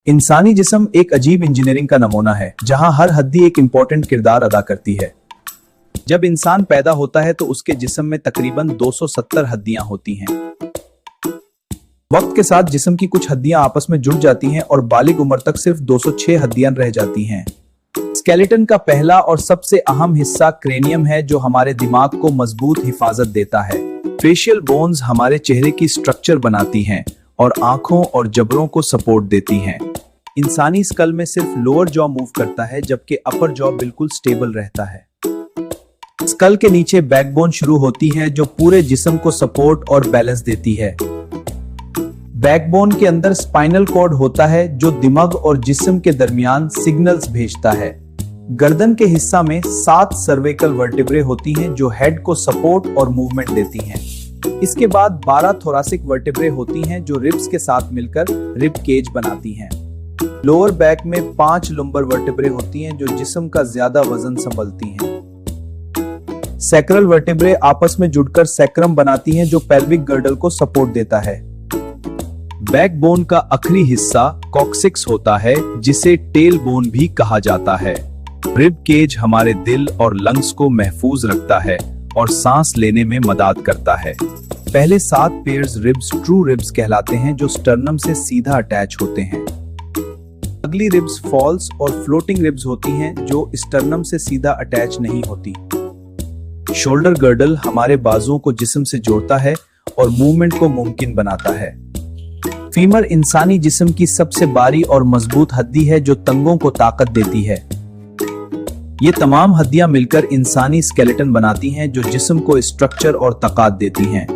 इंसानी जिस्म एक अजीब इंजीनियरिंग का नमूना है जहां हर हड्डी एक इम्पोर्टेंट किरदार अदा करती है। जब इंसान पैदा होता है तो उसके जिस्म में तकरीबन 270 हड्डियां होती हैं। वक्त के साथ जिस्म की कुछ हड्डियां आपस में जुड़ जाती हैं और बालिग उम्र तक सिर्फ 206 हड्डियां रह जाती हैं। स्केलेटन का पहला और सबसे अहम हिस्सा क्रेनियम है, जो हमारे दिमाग को मजबूत हिफाजत देता है। फेशियल बोन्स हमारे चेहरे की स्ट्रक्चर बनाती हैं और आंखों और जबड़ों को सपोर्ट देती हैं। इंसानी स्कल में सिर्फ लोअर जॉ मूव करता है, जबकि अपर जॉ बिल्कुल स्टेबल रहता है। स्कल के नीचे बैकबोन शुरू होती है, जो पूरे जिस्म को सपोर्ट और बैलेंस देती है। बैकबोन के अंदर स्पाइनल कॉर्ड होता है, जो दिमाग और जिस्म के दरमियान सिग्नल्स भेजता है। गर्दन के हिस्सा में 7 सर्वाइकल वर्टेब्रे होती हैं, जो हेड को सपोर्ट और मूवमेंट देती हैं। इसके बाद 12 थोरासिक वर्टेब्रे होती हैं, जो रिब्स के साथ मिलकर रिब केज बनाती हैं। लोअर बैक में 5 लंबर वर्टेब्रे होती हैं, जो जिस्म का ज्यादा वजन संभालती हैं। सैक्रल वर्टेब्रे आपस में जुड़कर सैक्रम बनाती हैं, जो पेल्विक गर्डल को सपोर्ट देता है। बैकबोन का आखिरी हिस्सा कॉक्सिक्स होता है, जिसे टेल बोन भी कहा जाता है। रिब केज हमारे दिल और लंग्स को महफूज रखता है और सांस लेने में मदद करता है। पहले 7 पेयर्स रिब्स ट्रू रिब्स कहलाते हैं, जो स्टर्नम से सीधा अटैच होते हैं। अगली रिब्स फॉल्स और फ्लोटिंग रिब्स होती हैं, जो स्टर्नम से सीधा अटैच नहीं होती। शोल्डर गर्डल हमारे बाजुओं को जिस्म से जोड़ता है और मूवमेंट को मुमकिन बनाता है। फीमर इंसानी जिस्म की सबसे बारी और मजबूत हड्डी है, जो टंगों को ताकत देती है। ये तमाम हड्डियां मिलकर इंसानी स्केलेटन बनाती हैं, जो जिस्म को स्ट्रक्चर और ताकत देती हैं।